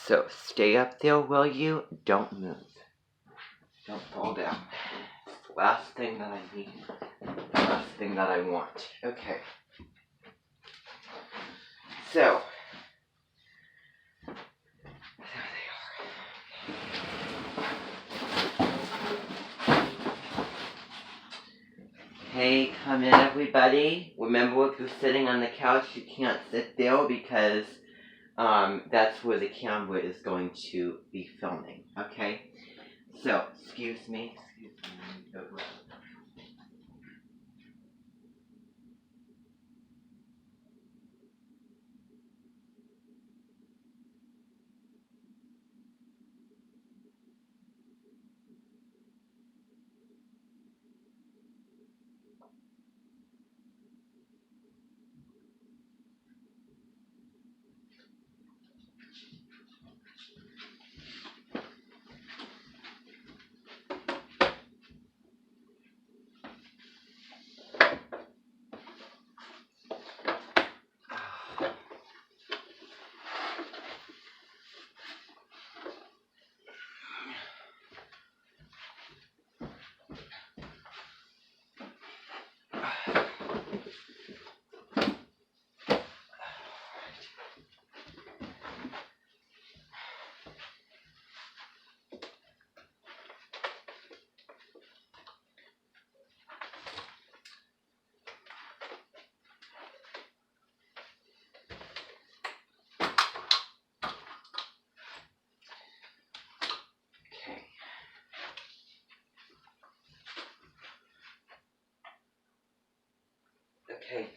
So stay up there, will you? Don't move. Don't fall down. It's the last thing that I need. The last thing that I want. Okay. So, there they are. Hey, come in everybody. Remember, if you're sitting on the couch, you can't sit there because that's where the camera is going to be filming, okay? So, excuse me. Okay,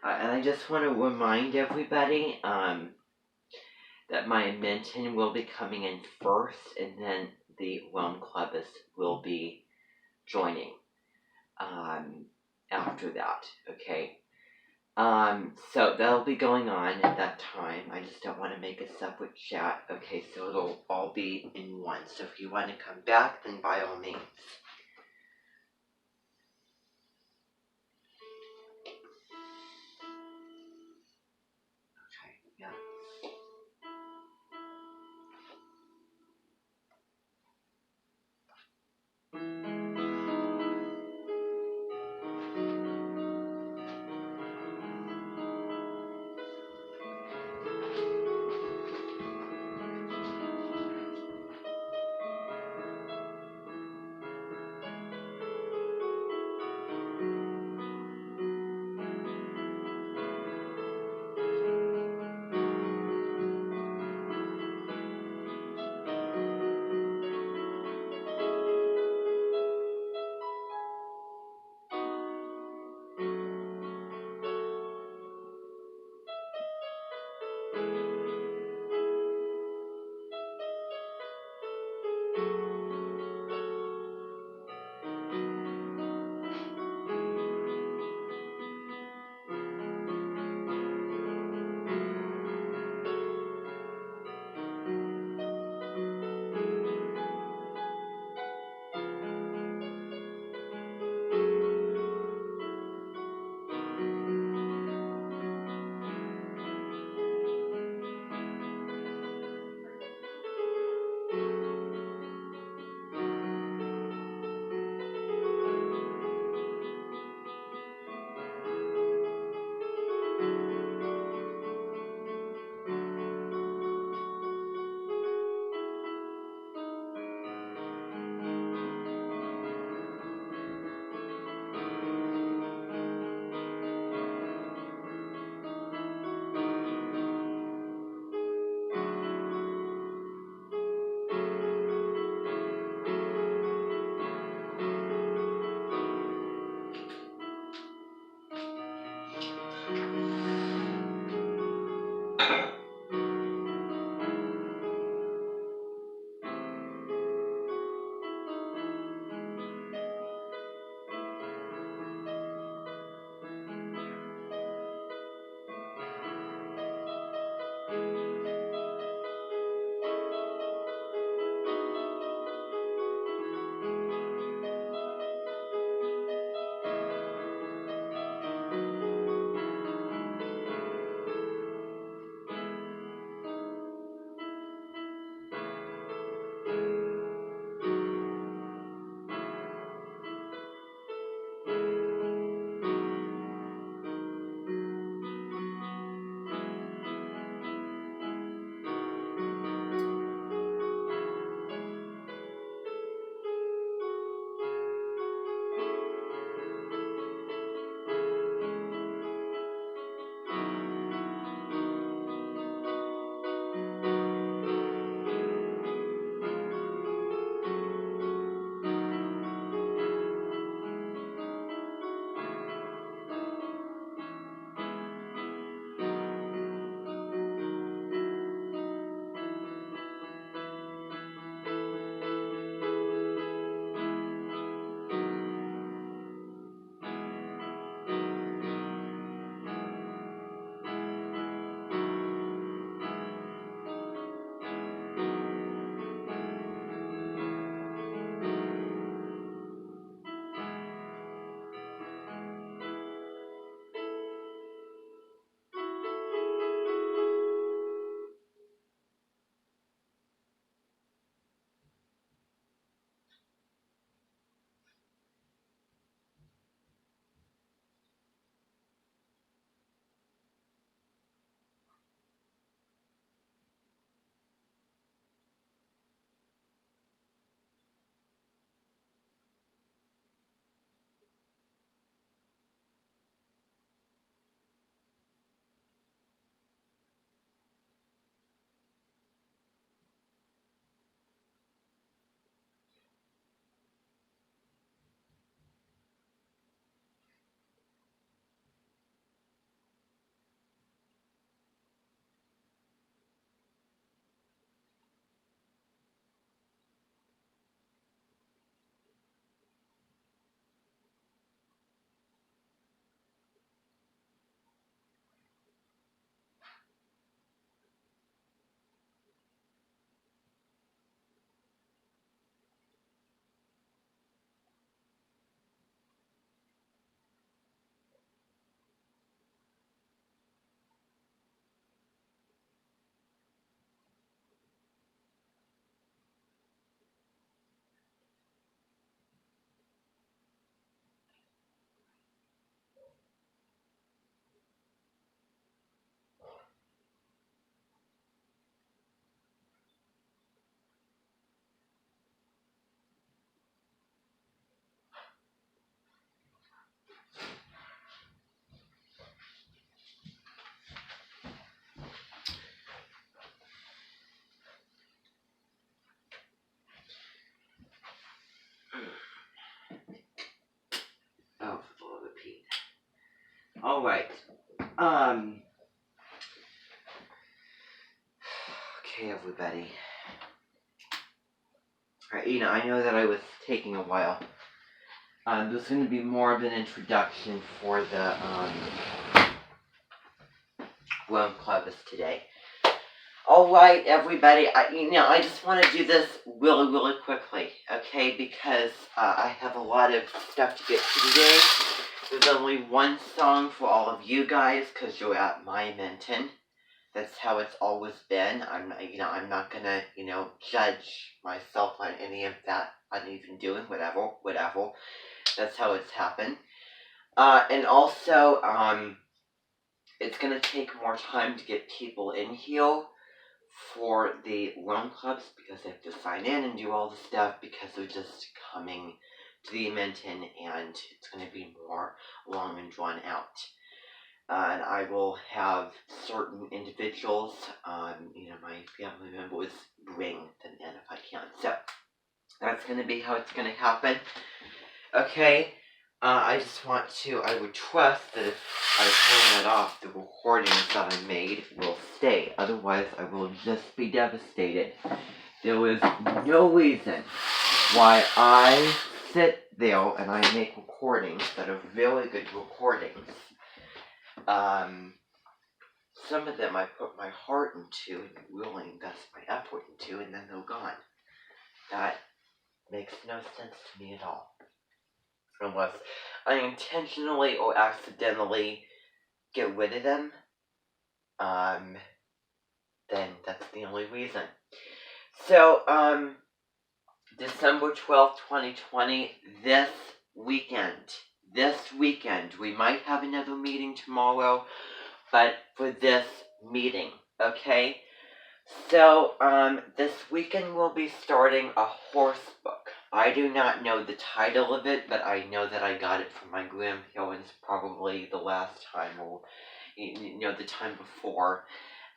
and I just want to remind everybody that my Minton will be coming in first, and then the Realm Clubbers will be joining after that, okay? So that'll be going on at that time. I just don't want to make a separate chat, okay? So it'll all be in one. So if you want to come back, then by all means. Okay, yeah. Alright. Okay, everybody. Alright, I know that I was taking a while. There's going to be more of an introduction for the Rome Clubus today. Alright, everybody, I just want to do this really, really quickly, okay, because I have a lot of stuff to get to today. There's only one song for all of you guys, because you're at my Menton. That's how it's always been. I'm not gonna, judge myself on any of that I'm even doing, whatever. That's how it's happened. And also, it's gonna take more time to get people in here for the Rome clubs because they have to sign in and do all the stuff because they're just coming to the Menton and it's going to be more long and drawn out. And I will have certain individuals, my family members bring them in if I can. So that's going to be how it's going to happen. Okay. I would trust that if I turn that off, the recordings that I made will stay. Otherwise, I will just be devastated. There is no reason why I sit there and I make recordings that are very good recordings. Some of them I put my heart into and really invest my effort into, and then they're gone. That makes no sense to me at all. Unless I intentionally or accidentally get rid of them, then that's the only reason. So, December 12th, 2020, this weekend, we might have another meeting tomorrow, but for this meeting, okay? So, this weekend we'll be starting a horse book. I do not know the title of it, but I know that I got it from my grandparents probably the last time, or, the time before,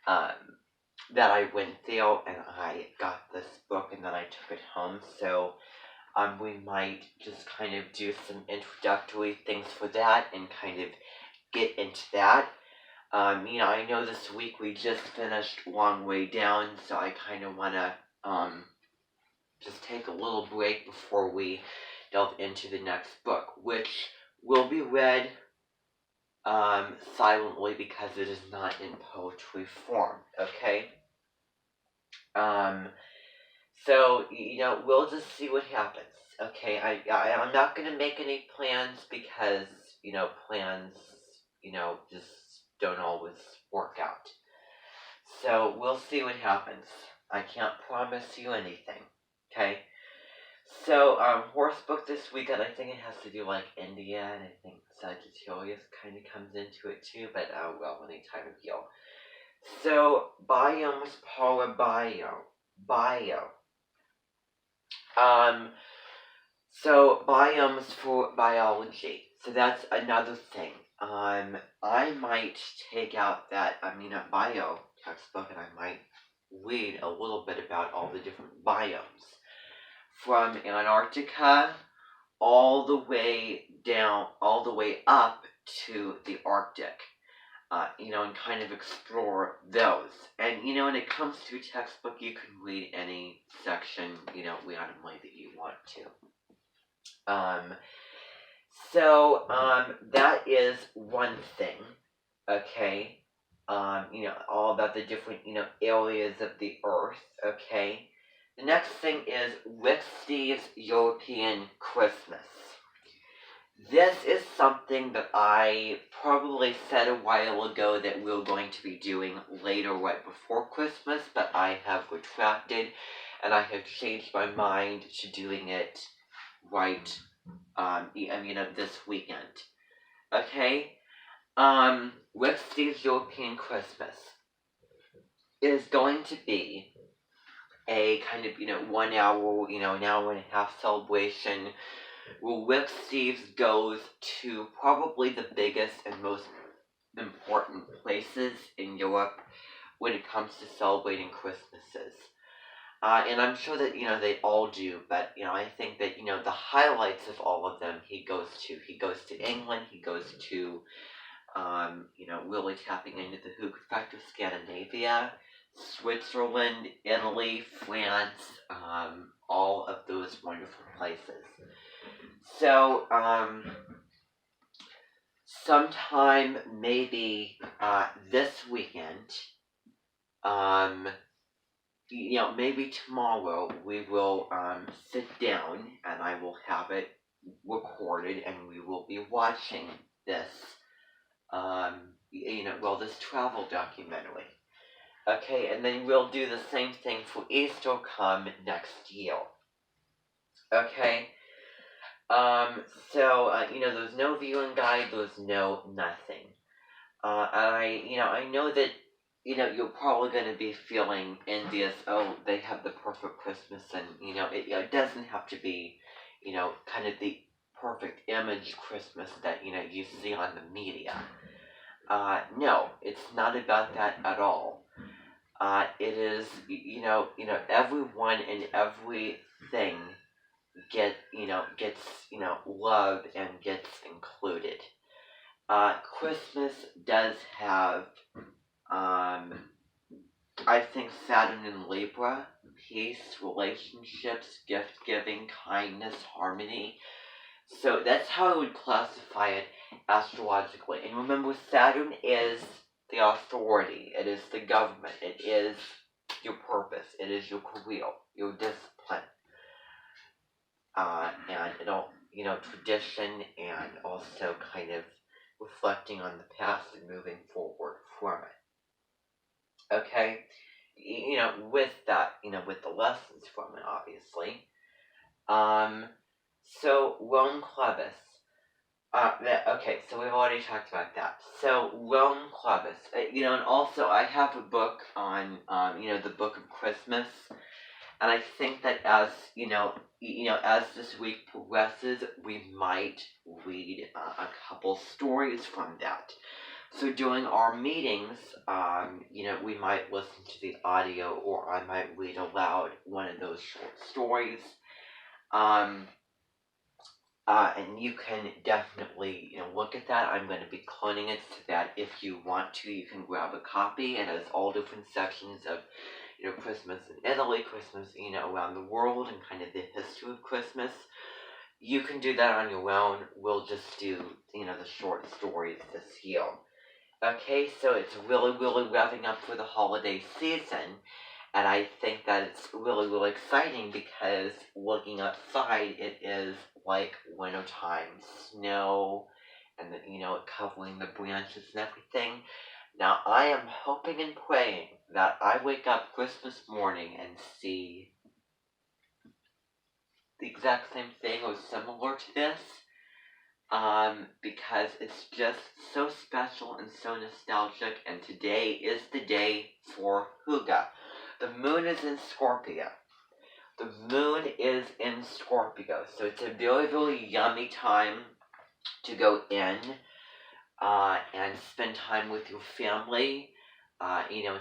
that I went there and I got this book and then I took it home. So, we might just kind of do some introductory things for that and kind of get into that. I know this week we just finished Long Way Down, so I kind of want to, just take a little break before we delve into the next book, which will be read, silently because it is not in poetry form, okay? So, we'll just see what happens, okay? I'm not going to make any plans because, plans, just don't always work out. So, we'll see what happens. I can't promise you anything, okay? So, horse book this weekend, I think it has to do like India, and I think Sagittarius kind of comes into it too, but, any time of year. So, biomes, Paula, bio. So biomes for biology. So that's another thing. I might take out that bio textbook and I might read a little bit about all the different biomes. From Antarctica all the way up to the Arctic. And kind of explore those. And, when it comes to a textbook, you can read any section, randomly that you want to. So, that is one thing, okay? All about the different, areas of the Earth, okay? The next thing is Rick Steves' European Christmas. This is something that I probably said a while ago that we were going to be doing later right before Christmas, but I have retracted and I have changed my mind to doing it right, this weekend. Okay? Rick Steves' European Christmas is going to be a kind of, 1 hour, an hour and a half celebration where Rick Steves goes to probably the biggest and most important places in Europe when it comes to celebrating Christmases. And I'm sure that, they all do, but, I think that, the highlights of all of them he goes to. He goes to England, he goes to really tapping into the Hook Factor Scandinavia, Switzerland, Italy, France, all of those wonderful places. So, sometime maybe this weekend, um, maybe tomorrow we will sit down and I will have it recorded and we will be watching this, this travel documentary. Okay, and then we'll do the same thing for Easter come next year. Okay? There's no viewing guide, there's no nothing. I know that, you're probably going to be feeling envious, oh, they have the perfect Christmas, and, it doesn't have to be, kind of the perfect image Christmas that, you see on the media. No, it's not about that at all. It is, everyone and everything gets, loved and gets included. Christmas does have, I think Saturn and Libra, peace, relationships, gift giving, kindness, harmony. So that's how I would classify it astrologically. And remember, Saturn is the authority, it is the government, it is your purpose, it is your career, your discipline, and tradition, and also kind of reflecting on the past and moving forward from it. Okay? With that, with the lessons from it, obviously. So Rome Clubus. Okay, so we've already talked about that. So Rome Clubus, and also I have a book on, the Book of Christmas, and I think that as as this week progresses, we might read a couple stories from that. So during our meetings, we might listen to the audio, or I might read aloud one of those short stories. And you can definitely, look at that. I'm going to be cloning it so that if you want to, you can grab a copy. And it has all different sections of, Christmas in Italy, Christmas, around the world, and kind of the history of Christmas. You can do that on your own. We'll just do, the short stories this year. Okay, so it's really, really revving up for the holiday season. And I think that it's really, really exciting because looking outside, it is like wintertime, snow, and covering the branches and everything. Now, I am hoping and praying that I wake up Christmas morning and see the exact same thing or similar to this, because it's just so special and so nostalgic, and today is the day for Hygge. The moon is in Scorpio. The moon is in Scorpio, so it's a very, very yummy time to go in and spend time with your family,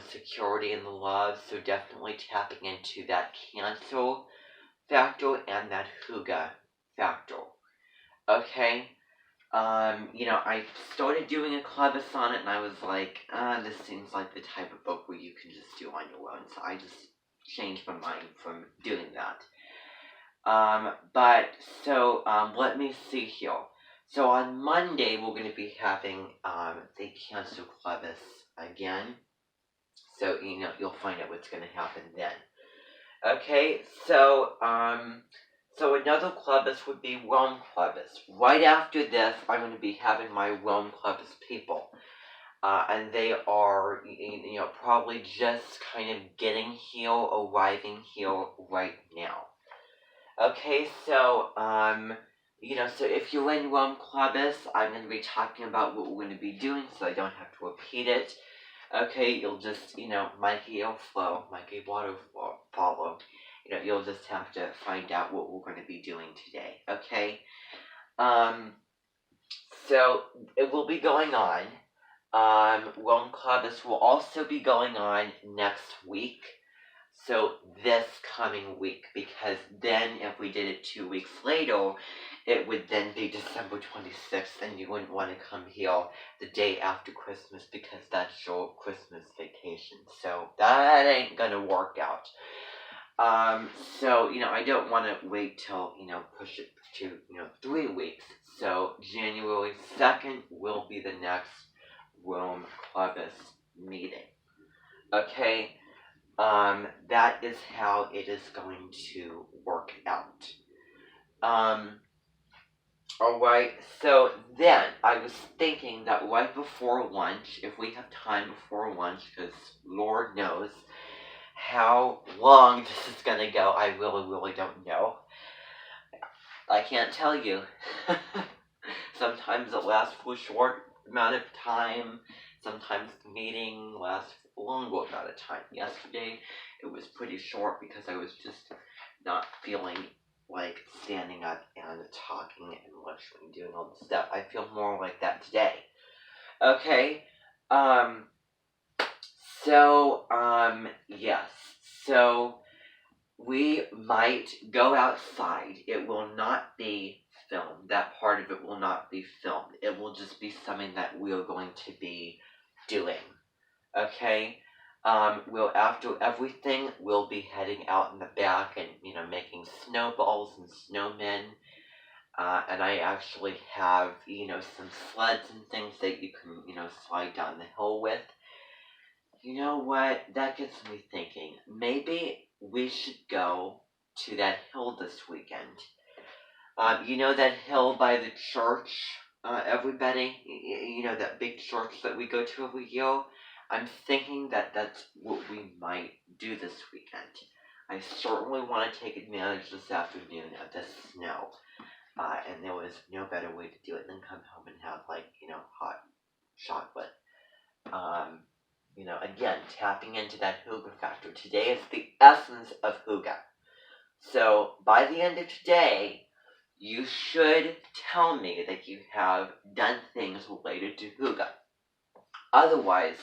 security and the love. So definitely tapping into that Cancer factor and that Hygge factor. Okay. I started doing a clubus on it, and I was like, this seems like the type of book where you can just do on your own. So I just changed my mind from doing that. Let me see here. So on Monday, we're going to be having the Cancer Clubus again. So, you'll find out what's going to happen then. Okay, so another Clubus would be Rome Clubus. Right after this, I'm going to be having my Rome Clubus people. And they are, probably just kind of getting here, arriving here right now. Okay, so if you're in Rome Clubus, I'm going to be talking about what we're going to be doing, so I don't have to repeat it. Okay, you'll just, Mikey will flow, Mikey water follow. You'll just have to find out what we're going to be doing today, okay? So it will be going on. Rome Clubus will also be going on next week. So this coming week, because then if we did it 2 weeks later, it would then be December 26th, and you wouldn't want to come here the day after Christmas because that's your Christmas vacation. So that ain't gonna work out. So, I don't want to wait till, push it to, 3 weeks. So January 2nd will be the next Rome Clubus meeting. Okay? That is how it is going to work out. Alright, so then I was thinking that right before lunch, if we have time before lunch, because Lord knows how long this is gonna go, I really don't know. I can't tell you. Sometimes it lasts for a short amount of time. Sometimes the meeting lasts for a longer amount of time. Yesterday, it was pretty short because I was just not feeling like standing up and talking and lecturing, doing all this stuff. I feel more like that today. Okay? Yes. So, we might go outside. It will not be filmed. That part of it will not be filmed. It will just be something that we are going to be doing. Okay? After everything, we'll be heading out in the back and, making snowballs and snowmen. And I actually have, some sleds and things that you can, slide down the hill with. You know what? That gets me thinking. Maybe we should go to that hill this weekend. You know that hill by the church, everybody? That big church that we go to every year? I'm thinking that that's what we might do this weekend. I certainly want to take advantage this afternoon of the snow. And there was no better way to do it than come home and have, hot chocolate. Again, tapping into that hygge factor. Today is the essence of hygge. So, by the end of today, you should tell me that you have done things related to hygge. Otherwise,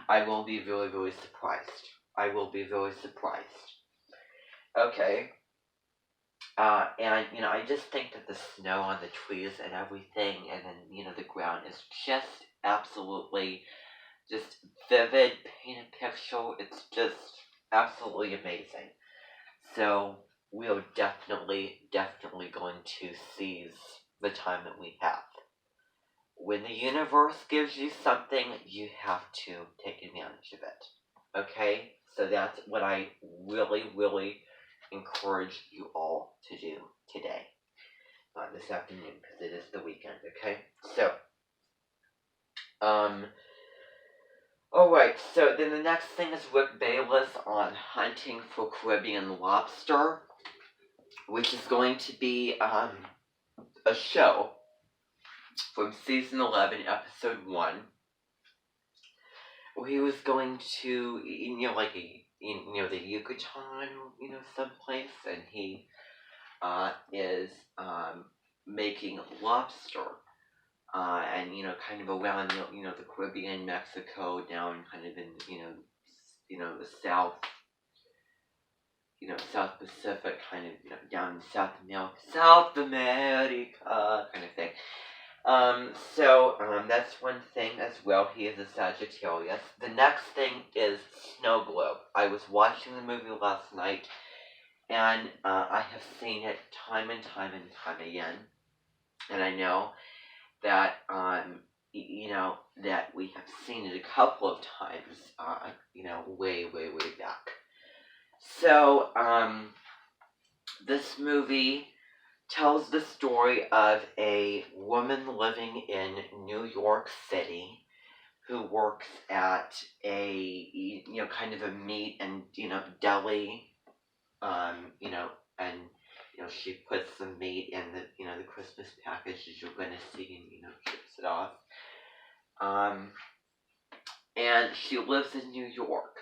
I will be very, very surprised. I will be very surprised. Okay. And, I just think that the snow on the trees and everything, and then, the ground is just absolutely just vivid, paint a picture. It's just absolutely amazing. So we are definitely going to seize the time that we have. When the universe gives you something, you have to take advantage of it. Okay? So that's what I really encourage you all to do today. This afternoon, because it is the weekend, okay? So, alright, so then the next thing is Rick Bayless on hunting for Caribbean lobster, which is going to be a show from season 11, episode 1, where he was going to, the Yucatan, someplace, and he is making lobster. And kind of around the Caribbean, Mexico, down kind of in the South, South Pacific, kind of down in South America kind of thing. That's one thing as well. He is a Sagittarius. The next thing is Snow Globe. I was watching the movie last night, and I have seen it time and time again, and I know that that we have seen it a couple of times, way back. So, this movie tells the story of a woman living in New York City who works at a, kind of a meat and, deli, and she puts the meat in the Christmas package that you're going to see and, ships it off. And she lives in New York.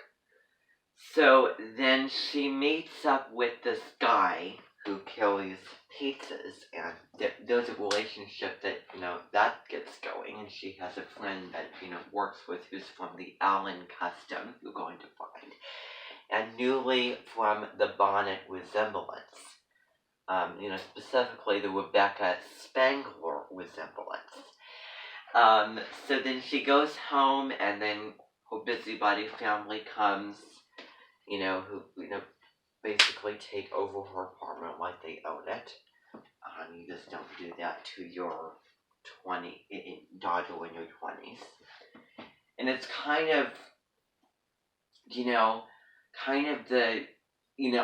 So then she meets up with this guy who carries pizzas, and there's a relationship that, that gets going, and she has a friend that, works with who's from the Allen Custom, you're going to find. and Newly from the Bonnet Resemblance. Specifically the Rebecca Spangler resemblance. So then she goes home, and then her busybody family comes, who, basically take over her apartment like they own it. You just don't do that to your daughter in your 20s. And it's kind of, the,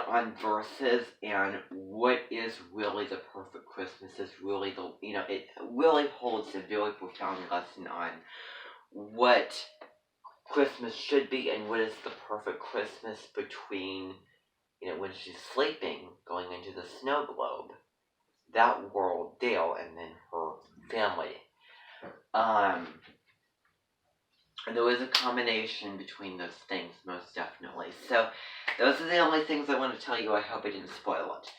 on verses and what is really the perfect Christmas is really it really holds a very profound lesson on what Christmas should be and what is the perfect Christmas between, when she's sleeping, going into the snow globe, that world, Dale, and then her family. And there was a combination between those things, most definitely. So, those are the only things I want to tell you. I hope I didn't spoil it.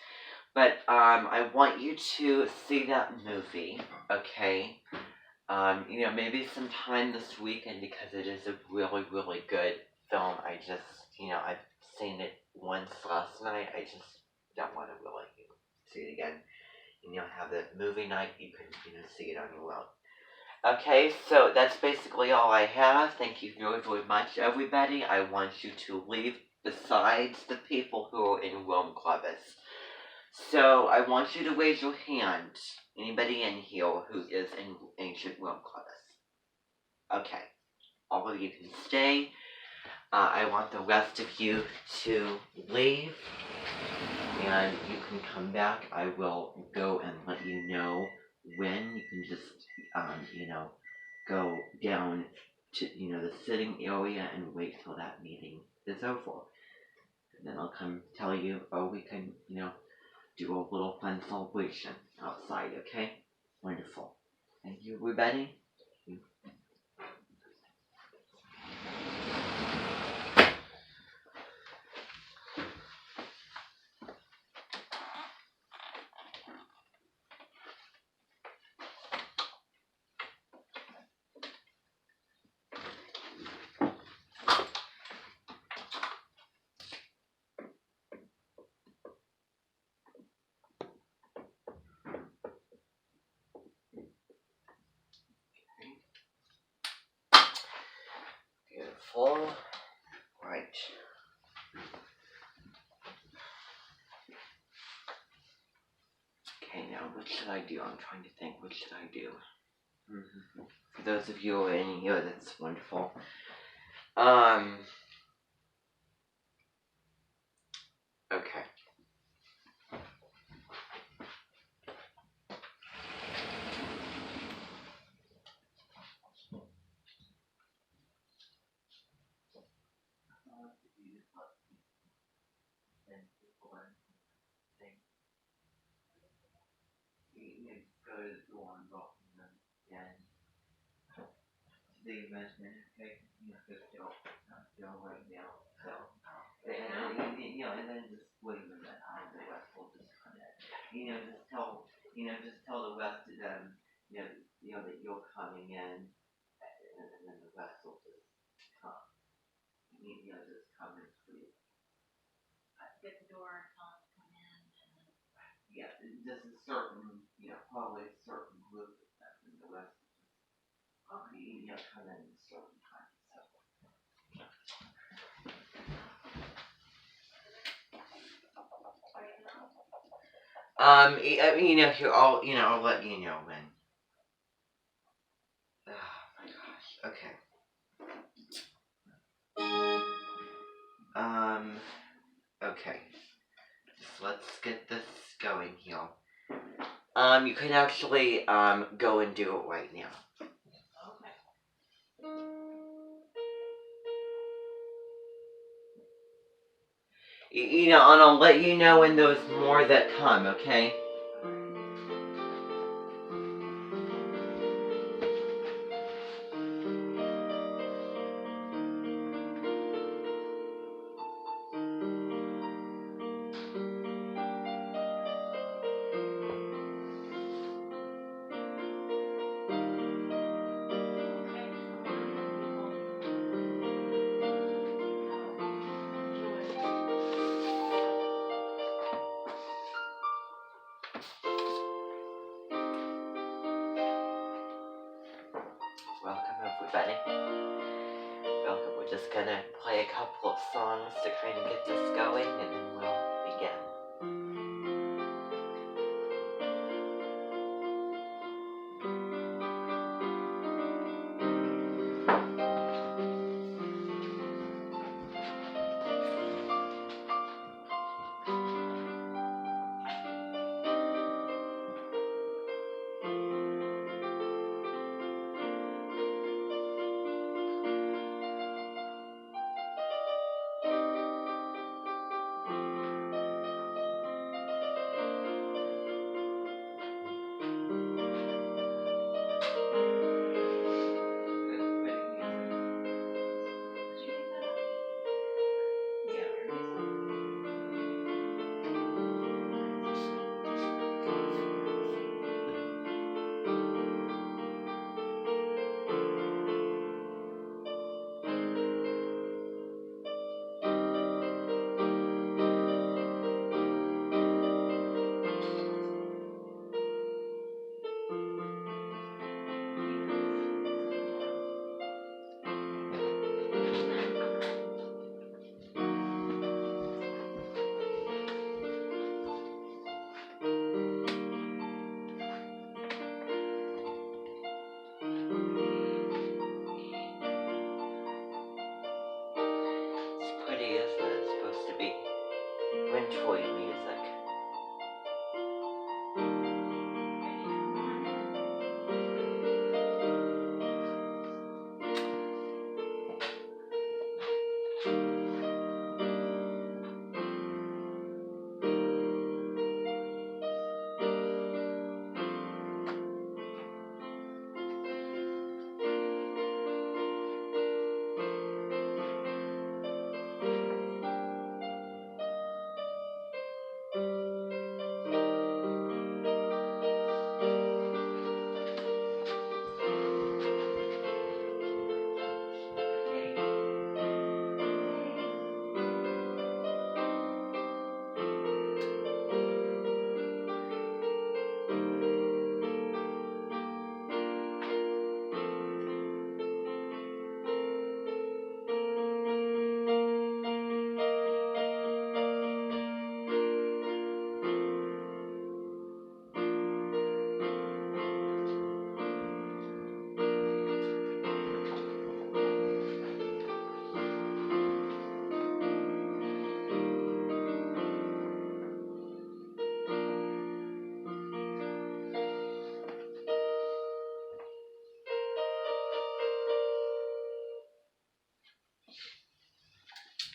But, I want you to see that movie, okay? Maybe sometime this weekend, because it is a really, really good film. I just, I've seen it once last night. I just don't want to really see it again. And you'll have the movie night. You can, see it on your own. Okay, so that's basically all I have. Thank you very, very much, everybody. I want you to leave besides the people who are in Rome Clubbers. So I want you to raise your hand. Anybody in here who is in ancient Rome Clubbers? Okay, all of you can stay. I want the rest of you to leave, and you can come back. I will go and let you know when. You can just, go down to, the sitting area and wait till that meeting is over. And then I'll come tell you, we can, do a little fun celebration outside, okay? Wonderful. Thank you, everybody. Beautiful. Right. Okay, now what should I do? I'm trying to think. What should I do? For those of you who are in here, that's wonderful. Okay. Go to the door and lock them, and the investment, okay, just still right now. So, and then just wait a minute, the West will just come in. Just tell the West to them, that you're coming in, and then the West will just come. Just come and please. Get the door and tell them to come in, and then. Yeah, just a certain, probably a certain group of them, and the West will just, come in a certain time, so. I'll let you know when. Oh my gosh, okay. Okay. Just let's get this going here. You can actually, go and do it right now. Okay. And I'll let you know when there's more that come, okay? everybody. Welcome. We're just gonna play a couple of songs to kind of get this going, and then we'll begin. It's pretty, isn't it? It's supposed to be wintry music.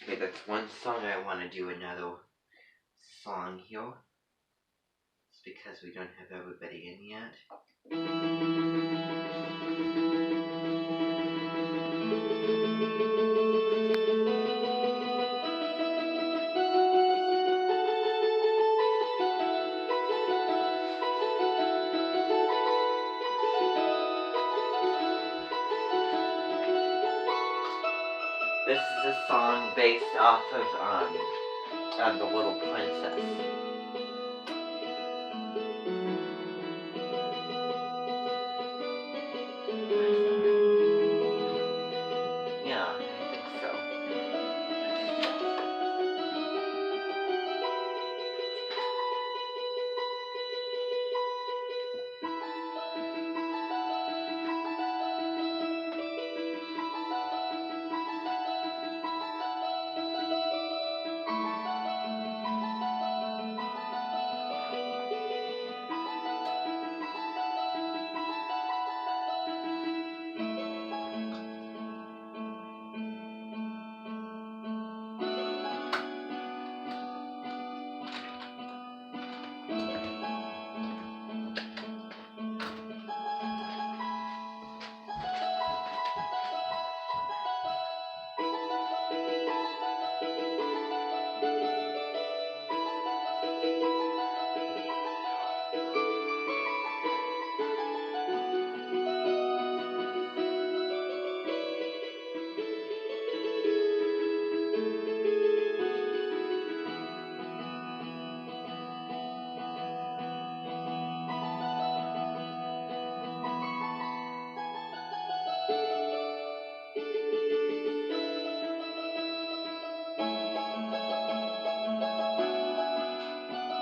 Okay, that's one song. I want to do another song here. It's because we don't have everybody in yet. This is a song based off of The Little Princess.